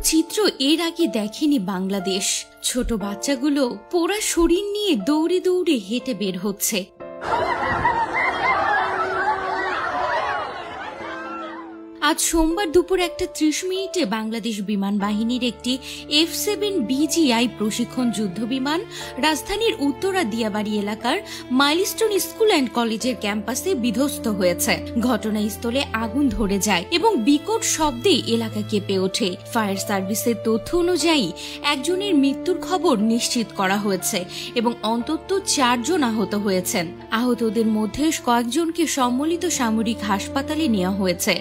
চিত্র এর আগে দেখেনি বাংলাদেশ। ছোট বাচ্চাগুলো পোড়া শরীর নিয়ে দৌড়ে দৌড়ে হেঁটে বের হচ্ছে। আজ সোমবার দুপুর 1:30 বাংলাদেশ বিমান বাহিনীর একটি F-7 BGI প্রশিক্ষণ যুদ্ধ বিমান রাজধানীর উত্তরা দিয়াবাড়ি এলাকার মাইলস্টোন স্কুল অ্যান্ড কলেজের ক্যাম্পাসে বিধ্বস্ত হয়েছে। ঘটনাস্থলে আগুন ধরে যায় এবং বিকট শব্দে এলাকা কেঁপে ওঠে। ফায়ার সার্ভিসের তথ্য অনুযায়ী একজনের মৃত্যুর খবর নিশ্চিত করা হয়েছে এবং অন্তত 4 জন আহত হয়েছেন। আহতদের মধ্যে কয়েকজনকে সম্মিলিত সামরিক হাসপাতালে নেওয়া হয়েছে।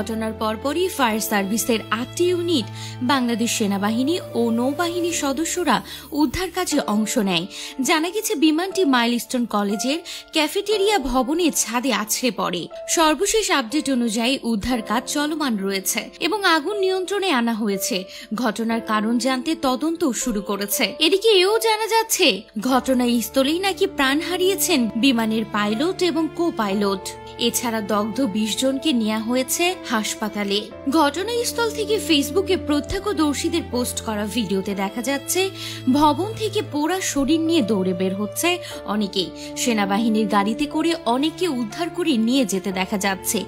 ঘটনার পরপরই ফায়ার সার্ভিসের 8টি ইউনিট, বাংলাদেশ সেনাবাহিনী ও নৌবাহিনীর সদস্যরা উদ্ধার কাজে অংশ নেয়। জানা গেছে বিমানটি মাইলস্টোন কলেজের ক্যাফেটেরিয়া ভবনের ছাদে আছড়ে পড়ে। সর্বশেষ আপডেট অনুযায়ী উদ্ধার কাজ চলমান রয়েছে এবং আগুন নিয়ন্ত্রণে আনা হয়েছে। ঘটনার কারণ জানতে তদন্ত শুরু করেছে। এদিকে এও জানা যাচ্ছে ঘটনাস্থলেই নাকি প্রাণ হারিয়েছেন বিমানের পাইলট এবং কো পাইলট। এছাড়া দগ্ধ 20 জনকে নেওয়া হয়েছে হাসপাতালে। ঘটনাস্থল থেকে ফেসবুকে প্রত্যক্ষদর্শীদের পোস্ট করা ভিডিওতে দেখা যাচ্ছে ভবন থেকে পোড়া শরীর নিয়ে দৌড়ে বের হচ্ছে অনেকেই। সেনাবাহিনীর গাড়িতে করে অনেককে উদ্ধার করে নিয়ে যেতে দেখা যাচ্ছে।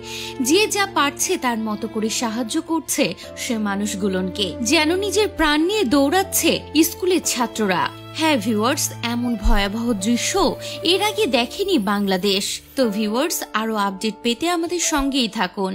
যে যা পারছে তার মতো করে সাহায্য করছে সে মানুষগুলোকে, যেন নিজের প্রাণ নিয়ে দৌড়াচ্ছে স্কুলের ছাত্ররা। হ্যাঁ ভিউয়ার্স, এমন ভয়াবহ দৃশ্য এর আগে দেখেনি বাংলাদেশ। তো ভিউয়ার্স, আরো আপডেট পেতে আমাদের সঙ্গেই থাকুন।